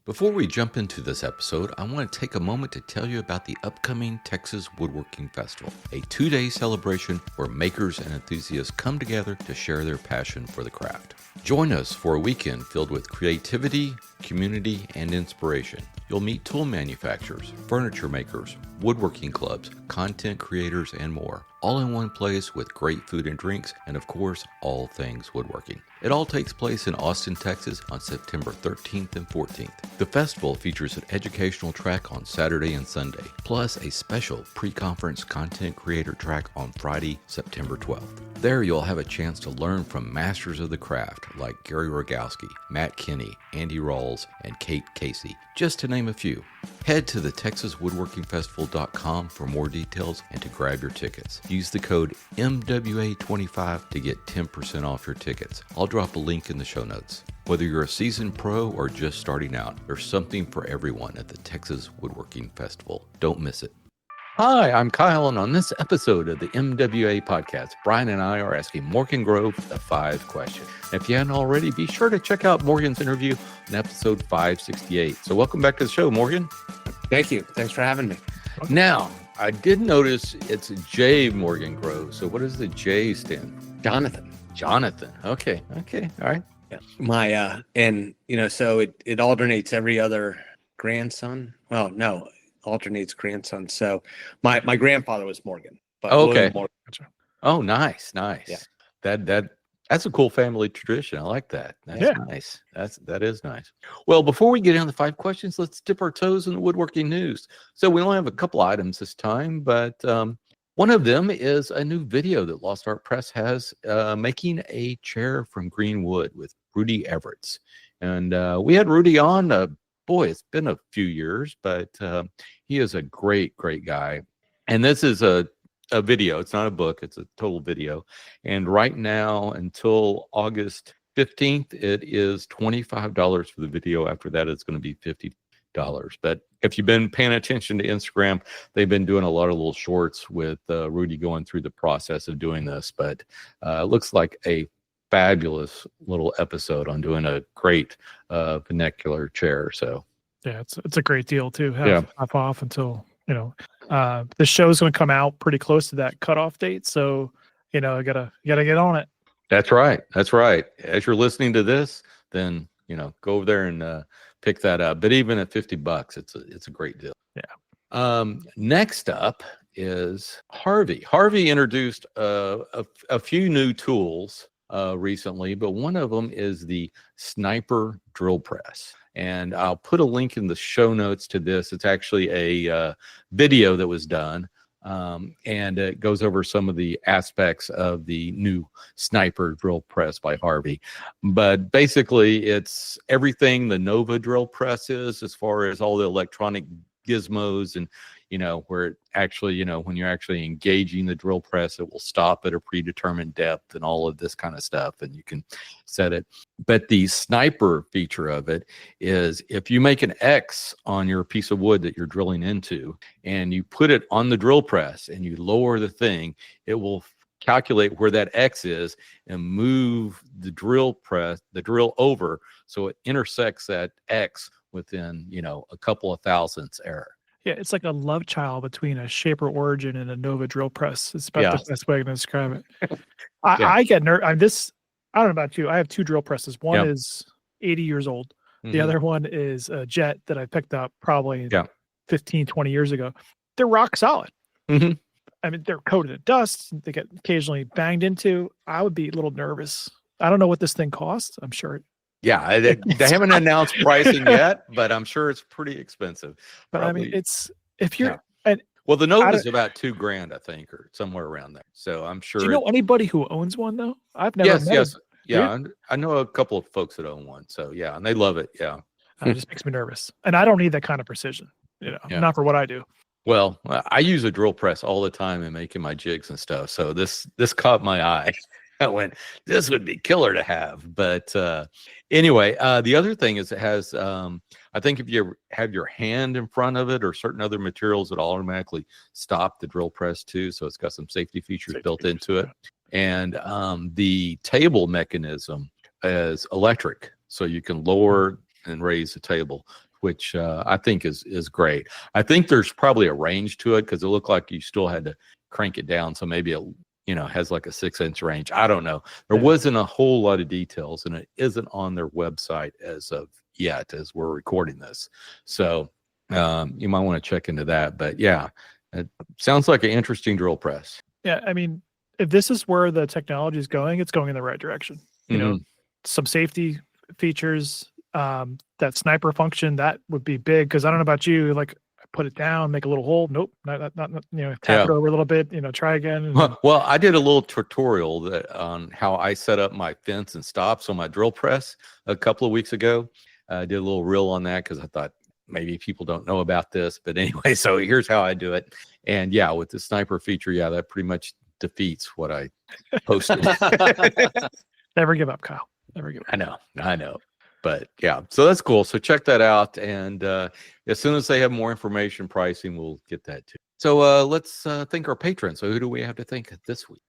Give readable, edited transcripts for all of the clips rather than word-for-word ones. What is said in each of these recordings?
Before we jump into this episode, I want to take a moment to tell you about the upcoming Texas Woodworking Festival, a 2-day celebration where makers and enthusiasts come together to share their passion for the craft. Join us for a weekend filled with creativity, community, and inspiration. You'll meet tool manufacturers, furniture makers, woodworking clubs, content creators, and more, all in one place with great food and drinks, and of course, all things woodworking. It all takes place in Austin, Texas on September 13th and 14th. The festival features an educational track on Saturday and Sunday, plus a special pre-conference content creator track on Friday, September 12th. There you'll have a chance to learn from masters of the craft like Gary Rogowski, Matt Kinney, Andy Rawls, and Kate Casey, just to name a few. Head to the TexasWoodworkingFestival.com for more details and to grab your tickets. Use the code MWA25 to get 10% off your tickets. I'll drop a link in the show notes. Whether you're a seasoned pro or just starting out, there's something for everyone at the Texas Woodworking Festival. Don't miss it. Hi, I'm Kyle, and on this episode of the MWA podcast, Brian and I are asking Morgan Grove the 5 questions. And if you haven't already, be sure to check out Morgan's interview in episode 568. So welcome back to the show, Morgan. Thank you. Thanks for having me. Now, I did notice it's J Morgan Grove. So what does the J stand for? Jonathan. Jonathan. Okay. All right. Yeah. My, and, you know, so it alternates every other grandson. Well, no. Alternates grandson. So my grandfather was Morgan. But okay. Morgan. Oh, nice. Yeah. That's a cool family tradition. I like that. That's nice. That is nice. Well, before we get into the 5 questions, let's dip our toes in the woodworking news. So we only have a couple items this time, but one of them is a new video that Lost Art Press has making a chair from green wood with Rudy Everett. And we had Rudy on. Boy, it's been a few years, but he is a great guy. And this is a video. It's not a book. It's a total video. And right now, until August 15th, it is $25 for the video. After that, it's going to be $50. But if you've been paying attention to Instagram, they've been doing a lot of little shorts with Rudy going through the process of doing this. But it looks like a fabulous little episode on doing a great vernacular chair. So yeah, it's a great deal too. Half off until, you know, the show's going to come out pretty close to that cutoff date. So, you know, you gotta get on it. That's right. As you're listening to this, then, you know, go over there and pick that up. But even at $50, it's a great deal. Yeah. Next up is Harvey. Harvey introduced a few new tools recently, but one of them is the Sniper drill press. And I'll put a link in the show notes to this. It's actually a video that was done, and it goes over some of the aspects of the new Sniper drill press by Harvey. But basically, it's everything the Nova drill press is, as far as all the electronic gizmos and, you know, where it actually, you know, when you're actually engaging the drill press, it will stop at a predetermined depth and all of this kind of stuff, and you can set it. But the Sniper feature of it is if you make an X on your piece of wood that you're drilling into and you put it on the drill press and you lower the thing, it will calculate where that X is and move the drill over so it intersects that X within, you know, a couple of thousandths error. Yeah, it's like a love child between a Shaper Origin and a Nova drill press. It's about the best way to describe it. I get nervous. I don't know about you. I have 2 drill presses. One is 80 years old. Mm-hmm. The other one is a Jet that I picked up probably 15, 20 years ago. They're rock solid. Mm-hmm. I mean, they're coated in dust. They get occasionally banged into. I would be a little nervous. I don't know what this thing costs. I'm sure yeah, they haven't announced pricing yet, but I'm sure it's pretty expensive. But probably. I mean, it's if you're well, the Nova's about $2,000, I think, or somewhere around there. So I'm sure. Do you know anybody who owns one though? I've never. Yes. Yeah, I know a couple of folks that own one. So yeah, and they love it. Yeah, it just makes me nervous, and I don't need that kind of precision. You know, not for what I do. Well, I use a drill press all the time in making my jigs and stuff. So this caught my eye. I went, this would be killer to have. But anyway, the other thing is it has, I think if you have your hand in front of it or certain other materials, it'll automatically stop the drill press too. So it's got some safety features built into it. And the table mechanism is electric. So you can lower and raise the table, which I think is great. I think there's probably a range to it because it looked like you still had to crank it down. So maybe it, has like a 6-inch range. I don't know. There wasn't a whole lot of details, and it isn't on their website as of yet as we're recording this. So you might want to check into that. But yeah, it sounds like an interesting drill press. Yeah, I mean, if this is where the technology is going, it's going in the right direction. Some safety features, that sniper function, that would be big, because I don't know about you, like put it down, make a little hole. Nope, not tap it over a little bit, try again. Well, I did a little tutorial on how I set up my fence and stops on my drill press a couple of weeks ago. I did a little reel on that because I thought maybe people don't know about this, but anyway, so here's how I do it. And yeah, with the sniper feature, that pretty much defeats what I posted. Never give up, Kyle. Never give up. I know. But yeah, so that's cool. So check that out. And as soon as they have more information, pricing, we'll get that too. So let's thank our patrons. So who do we have to thank this week?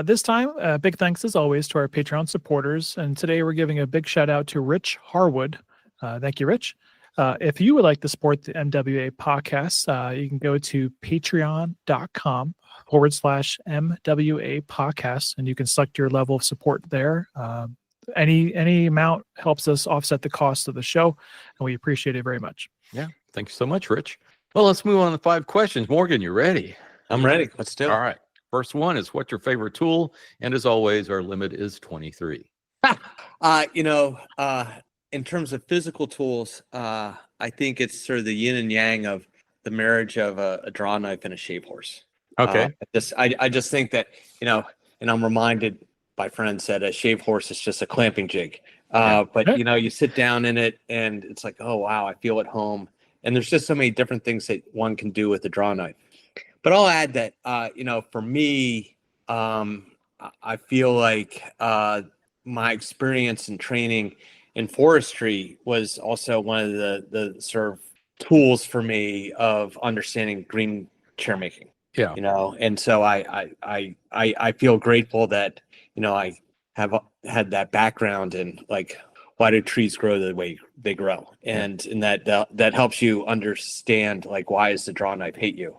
This time, big thanks as always to our Patreon supporters. And today we're giving a big shout out to Rich Harwood. Thank you, Rich. If you would like to support the MWA podcast, you can go to patreon.com/MWA podcast, and you can select your level of support there. Any amount helps us offset the cost of the show, and we appreciate it very much. Yeah. Thank you so much, Rich. Well, let's move on to 5 questions. Morgan, you ready? I'm ready. Let's do it. All right. First one is, what's your favorite tool? And as always, our limit is 23. In terms of physical tools, I think it's sort of the yin and yang of the marriage of a draw knife and a shave horse. Okay. I just think that, and I'm reminded by friends that a shave horse is just a clamping jig. But you sit down in it and it's like, oh, wow, I feel at home. And there's just so many different things that one can do with a draw knife. But I'll add that, for me, I feel like my experience and training in forestry was also one of the sort of tools for me of understanding green chair making. Yeah. And so I feel grateful that, I have had that background in, like, why do trees grow the way they grow? And that helps you understand, like, why does the draw knife hate you?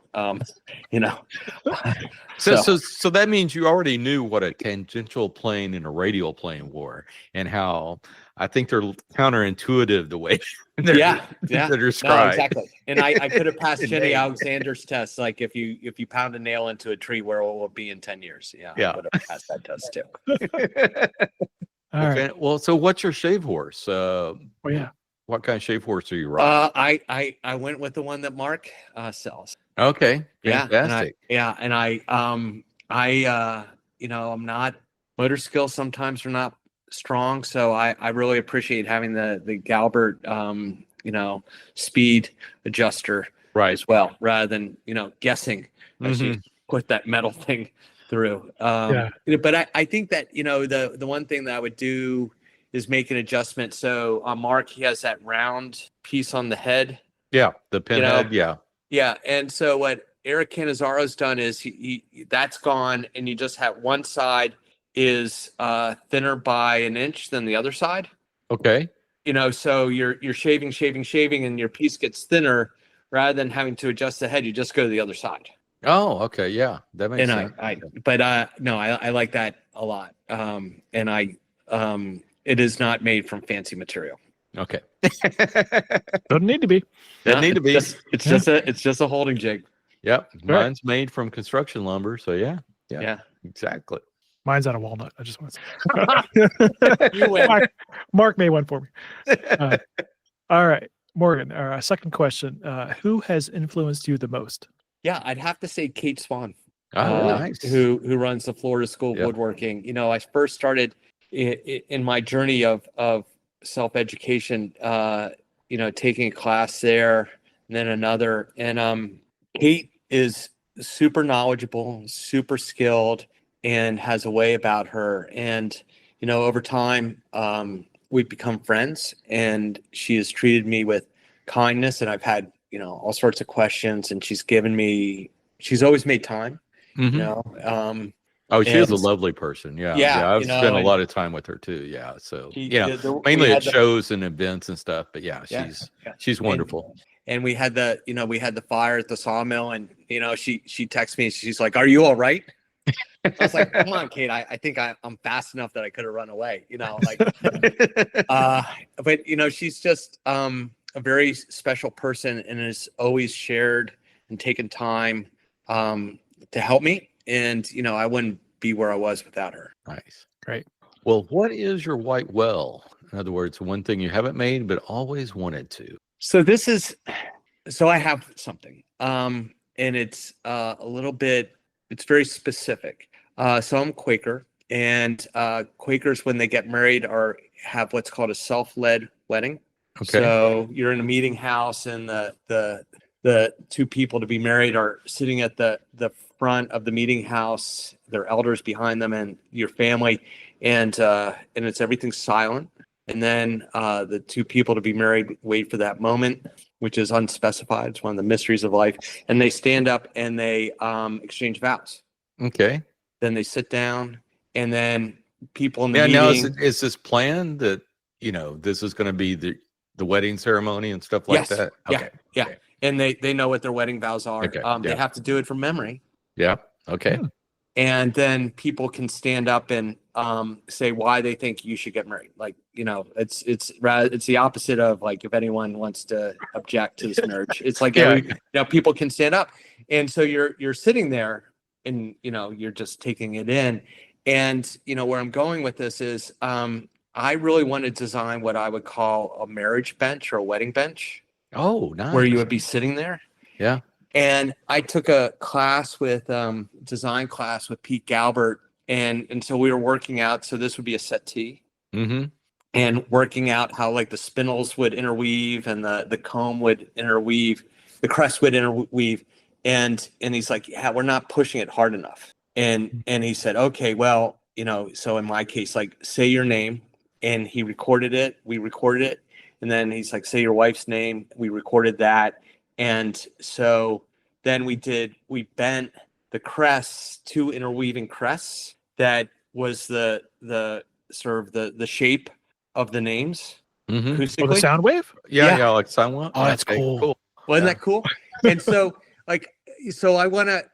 So that means you already knew what a tangential plane and a radial plane were, and how I think they're counterintuitive the way they're described. No, exactly. And I could have passed Jenny Alexander's test. Like, if you pound a nail into a tree, where will it be in 10 years? Yeah. I would have passed that test too. All right. Well, so what's your shave horse? What kind of shave horse are you riding? I went with the one that Mark sells. Okay. Fantastic. I'm not, motor skills sometimes are not strong, so I really appreciate having the Galbert speed adjuster as well, rather than guessing as you put that metal thing through. But I think that the one thing that I would do is make an adjustment. So on Mark, he has that round piece on the head. Yeah, the pin head. Yeah, and so what Eric Canizaro's done is he that's gone, and you just have one side is thinner by an inch than the other side. Okay. So you're shaving, and your piece gets thinner. Rather than having to adjust the head, you just go to the other side. Oh, okay. Yeah, that makes sense. I like that a lot. It is not made from fancy material. Okay. Doesn't need to be. Doesn't need to be. It's just a holding jig. Yep. Mine's made from construction lumber. So yeah, exactly. Mine's out of walnut. I just want to say. Mark made one for me. All right, Morgan. Our second question: who has influenced you the most? Yeah, I'd have to say Kate Swann. Nice. Who runs the Florida School of Woodworking. I first started in my journey of self-education, taking a class there and then another. And Kate is super knowledgeable, super skilled, and has a way about her. And, over time, we've become friends, and she has treated me with kindness, and I've had, all sorts of questions, and she's always made time, Oh, she is a And lovely person. Yeah. yeah, I've spent a lot of time with her too. Yeah. So, mainly at shows and events and stuff. But yeah, she's wonderful. And we had the fire at the sawmill, and she texts me. She's like, "Are you all right?" I was like, "Come on, Kate. I think I'm fast enough that I could have run away." But she's just a very special person, and has always shared and taken time to help me. And I wouldn't be where I was without her. Nice. Great. Well, what is your white well? In other words, one thing you haven't made but always wanted to. So I have something, and it's a little bit. It's very specific. So I'm Quaker, and Quakers, when they get married, have what's called a self-led wedding. Okay. So you're in a meeting house, and the two people to be married are sitting at the front of the meeting house, their elders behind them, and your family, and it's everything's silent. And then the two people to be married wait for that moment, which is unspecified. It's one of the mysteries of life. And they stand up and they exchange vows. Okay. Then they sit down, and then people in the meeting. Now is this planned that this is going to be the wedding ceremony and stuff like that? Okay. Yeah. Okay. And they know what their wedding vows are. Okay. They have to do it from memory. Yeah. Okay. And then people can stand up and say why they think you should get married. It's the opposite of if anyone wants to object to this marriage. It's people can stand up, and so you're sitting there, and you're just taking it in. And where I'm going with this is I really want to design what I would call a marriage bench or a wedding bench. Oh, nice. Where you would be sitting there. Yeah. And I took a class with design class with Pete Galbert, and so we were working out. So this would be a settee, and working out how the spindles would interweave and the comb would interweave, the crest would interweave, and he's like, yeah, we're not pushing it hard enough. And he said, okay, well, so in my case, say your name, and he recorded it. We recorded it, and then he's like, say your wife's name. We recorded that. And so then we bent the crests, two interweaving crests that was the sort of the shape of the names. Mm-hmm. The sound wave? Yeah, like sound wave. Oh, that's cool. Wasn't that cool? And so so I want to,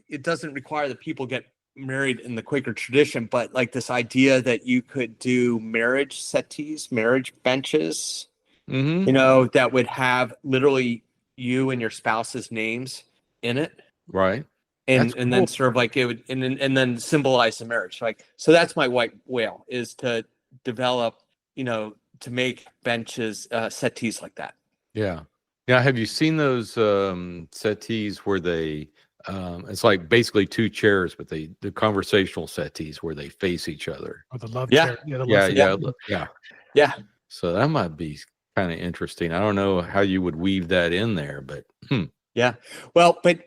it doesn't require that people get married in the Quaker tradition, but this idea that you could do marriage settees, marriage benches, that would have literally you and your spouse's names in it, right? And then sort of it would, and then symbolize the marriage. So that's my white whale, is to develop, to make benches, settees like that. Yeah. Have you seen those settees where they? It's basically two chairs, but the conversational settees where they face each other. Oh, the love chair. Yeah. So that might be kind of interesting. I don't know how you would weave that in there, but yeah. Well, but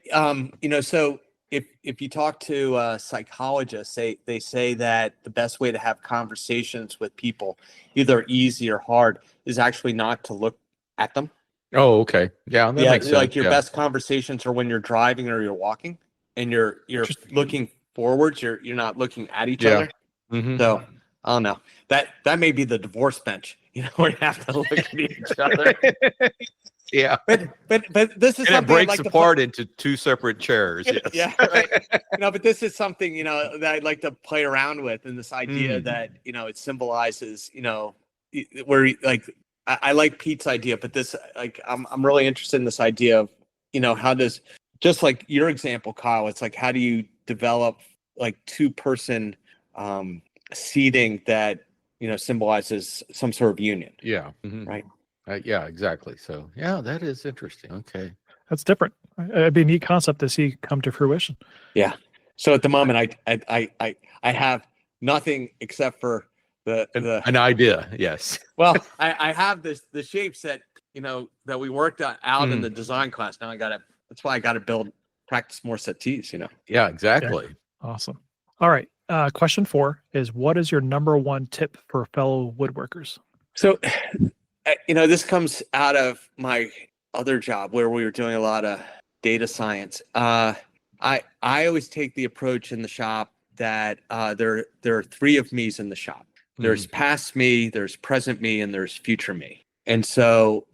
so if you talk to psychologists, they say that the best way to have conversations with people, either easy or hard, is actually not to look at them. Oh, okay. Yeah, that makes sense. Your best conversations are when you're driving or you're walking, and you're looking forwards. You're not looking at each other. Mm-hmm. So I don't know. That may be the divorce bench. Where you have to look at each other. Yeah. But this is something it breaks apart into two separate chairs. Yes. Yeah. Right. But this is something that I'd like to play around with, and this idea that it symbolizes where I like Pete's idea, but this I'm really interested in this idea of how does, just like your example, Kyle, it's how do you develop two-person seating that symbolizes some sort of union. Yeah. Mm-hmm. Right. Yeah, exactly. So yeah, that is interesting. Okay. That's different. It'd be a neat concept to see come to fruition. Yeah. So at the moment, I have nothing except for an idea. Yes. Well, I have the shapes that that we worked out in the design class. Now that's why I got to practice more settees. Yeah, exactly. Okay. Awesome. All right. Question 4 is, what is your number one tip for fellow woodworkers? So, this comes out of my other job where we were doing a lot of data science. I always take the approach in the shop that there are three of me's in the shop. There's past me, there's present me, and there's future me. And so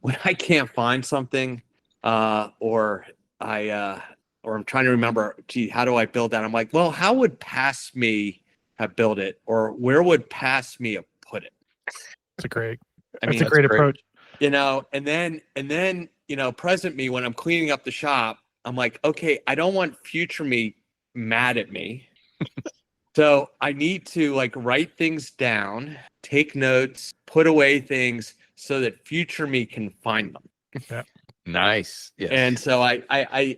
when I can't find something, or I'm trying to remember, gee, how do I build that? I'm like, well, how would past me have built it, or where would past me have put it? That's a great That's a great approach. And then present me, when I'm cleaning up the shop, I'm like, okay, I don't want future me mad at me. So I need to like write things down, take notes, put away things so that future me can find them. Yeah. Nice. Yes. And so I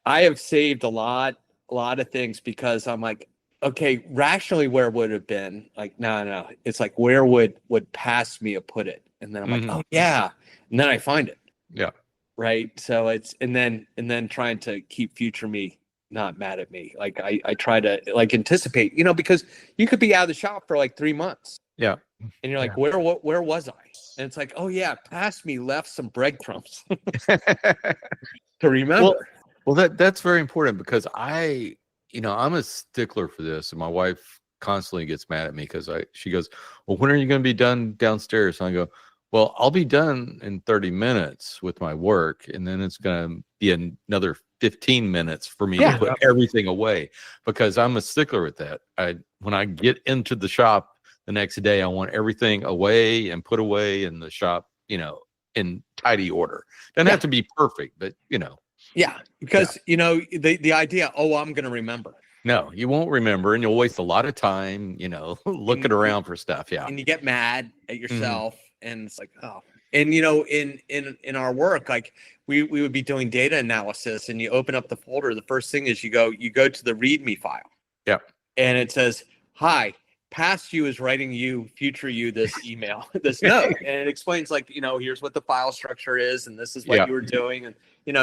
have saved a lot of things because I'm like, okay, rationally, where would it have been? Like, no. It's like, where would past me have put it? And then I'm like, oh yeah. And then I find it. Yeah. Right. So it's, and then trying to keep future me not mad at me. Like I try to like anticipate, because you could be out of the shop for like 3 months. Yeah. And you're like, where was I? And it's like, oh yeah, past me left some breadcrumbs to remember. Well, that's very important because I'm a stickler for this, and my wife constantly gets mad at me because she goes, well, when are you going to be done downstairs? And I go, well, I'll be done in 30 minutes with my work, and then it's going to be another 15 minutes for me to put everything away because I'm a stickler with that. When I get into the shop the next day, I want everything away and put away in the shop, in tidy order. Doesn't have to be perfect, but Yeah, because the idea, I'm going to remember. No, you won't remember, and you'll waste a lot of time, looking around for stuff. Yeah, and you get mad at yourself, and it's like, oh. And in our work, like we would be doing data analysis, and you open up the folder. The first thing is you go to the README file. Yeah, and it says, "Hi, past you is writing you, future you this email, this note," and it explains like here's what the file structure is, and this is what you were doing, and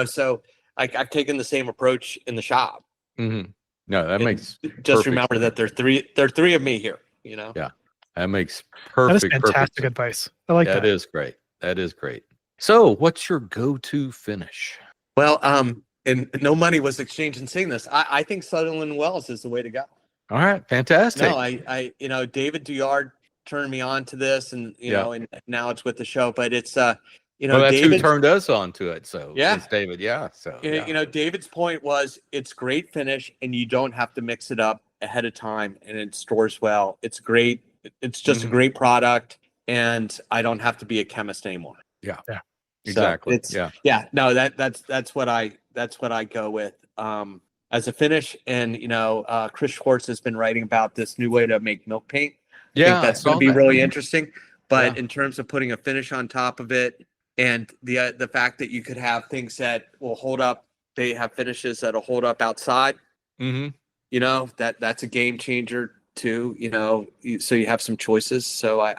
so like I've taken the same approach in the shop. Mm-hmm. No, that makes just remember sense. That there are three of me here. Yeah, that makes perfect. That is fantastic advice. I like that. That is great. That is great. So, what's your go-to finish? Well, and no money was exchanged in saying this. I think Sutherland Wells is the way to go. All right, fantastic. No, I David Duyard turned me on to this, and and now it's with the show. But it's that's David, who turned us on to it. So it's David. Yeah. So David's point was it's great finish, and you don't have to mix it up ahead of time, and it stores well. It's great. It's just a great product. And I don't have to be a chemist anymore. Yeah. Exactly. So no, that's what I go with as a finish. And Chris Schwartz has been writing about this new way to make milk paint. I think that's going to be really interesting. But in terms of putting a finish on top of it, and the fact that you could have things that will hold up, they have finishes that'll hold up outside. Mm-hmm. That's a game changer too. So you have some choices. So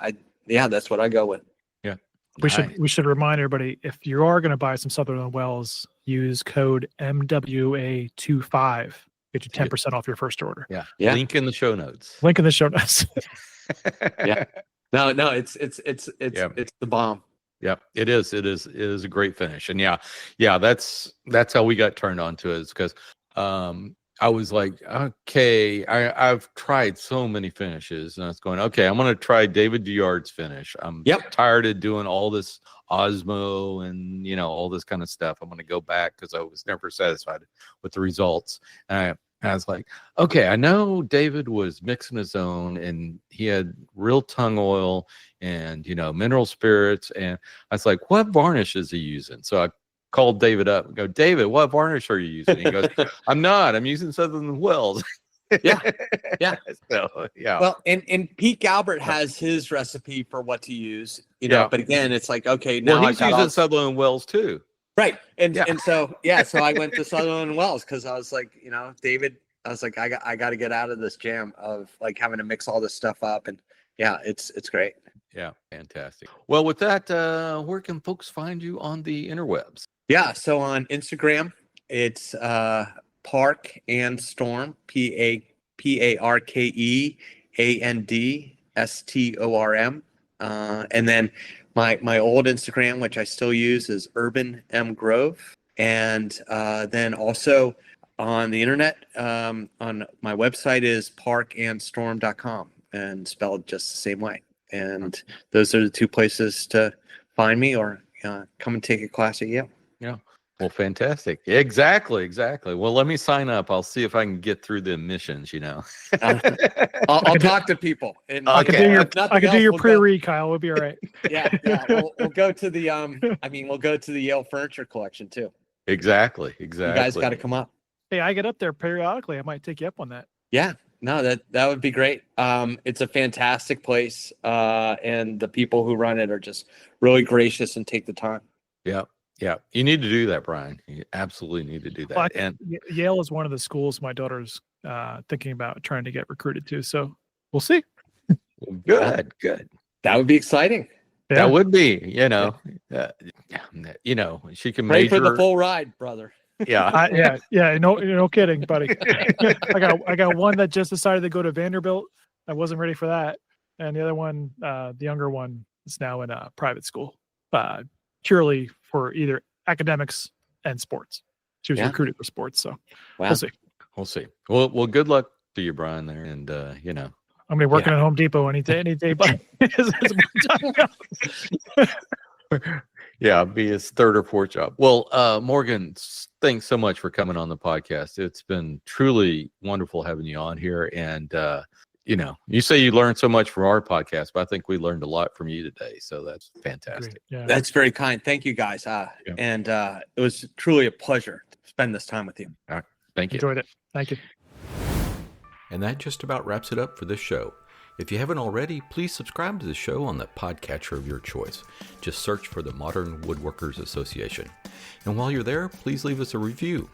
that's what I go with. Yeah. We should remind everybody, if you are going to buy some Sutherland Wells, use code MWA25. Get you 10% off your first order. Yeah. Link in the show notes. Yeah. No, it's the bomb. Yeah, it is. It is a great finish. And that's how we got turned on to it, is because I was like, okay, I've tried so many finishes, and I was going, okay, I'm going to try David Duyard's finish. I'm tired of doing all this Osmo and, all this kind of stuff. I'm going to go back because I was never satisfied with the results. And I was like, okay, I know David was mixing his own, and he had real tung oil and, mineral spirits. And I was like, what varnish is he using? So I called David up and go, David, what varnish are you using? He goes, I'm using Sutherland Wells. Yeah. So, yeah. Well, and Pete Galbert has his recipe for what to use, but again, it's like, okay, now he's using Sutherland Wells too. Right. And so I went to Sutherland Wells because I was like, David, I was like, I got to get out of this jam of like having to mix all this stuff up. And it's great. Yeah. Fantastic. Well, with that, where can folks find you on the interwebs? Yeah. So on Instagram, it's Park and Storm, PARKEANDSTORM. And then my old Instagram, which I still use, is Urban M Grove. And then also on the internet, on my website is parkandstorm.com and spelled just the same way. And those are the two places to find me, or come and take a class at Yale. Yeah. Well, fantastic. Exactly. Well, let me sign up. I'll see if I can get through the admissions, I'll talk to people. And I can do your pre-read, Kyle. We'll be all right. Yeah. We'll go to the we'll go to the Yale Furniture Collection too. Exactly. You guys got to come up. Hey, I get up there periodically. I might take you up on that. Yeah. No, that would be great. It's a fantastic place, and the people who run it are just really gracious and take the time. Yeah. You need to do that, Brian. You absolutely need to do that. Well, and Yale is one of the schools my daughter's thinking about trying to get recruited to. So we'll see. Good. That would be exciting. Yeah. That would be, she can Pray major for the full ride, brother. Yeah. No kidding, buddy. I got one that just decided to go to Vanderbilt. I wasn't ready for that. And the other one, the younger one, is now in a private school, purely for either academics and sports. She was recruited for sports, so we'll see. Well, good luck to you, Brian, there, and I'm gonna be working at Home Depot any day, but yeah, be his third or fourth job. Well, Morgan, thanks so much for coming on the podcast. It's been truly wonderful having you on here, and you say you learned so much from our podcast, but I think we learned a lot from you today. So that's fantastic. Yeah. That's very kind. Thank you, guys. And it was truly a pleasure to spend this time with you. All right. Thank you. Enjoyed it. Thank you. And that just about wraps it up for this show. If you haven't already, please subscribe to the show on the podcatcher of your choice. Just search for the Modern Woodworkers Association. And while you're there, please leave us a review.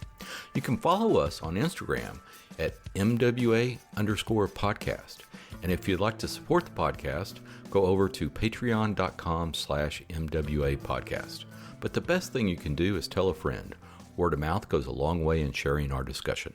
You can follow us on Instagram at MWA_podcast. And if you'd like to support the podcast, go over to patreon.com/MWA podcast. But the best thing you can do is tell a friend. Word of mouth goes a long way in sharing our discussion.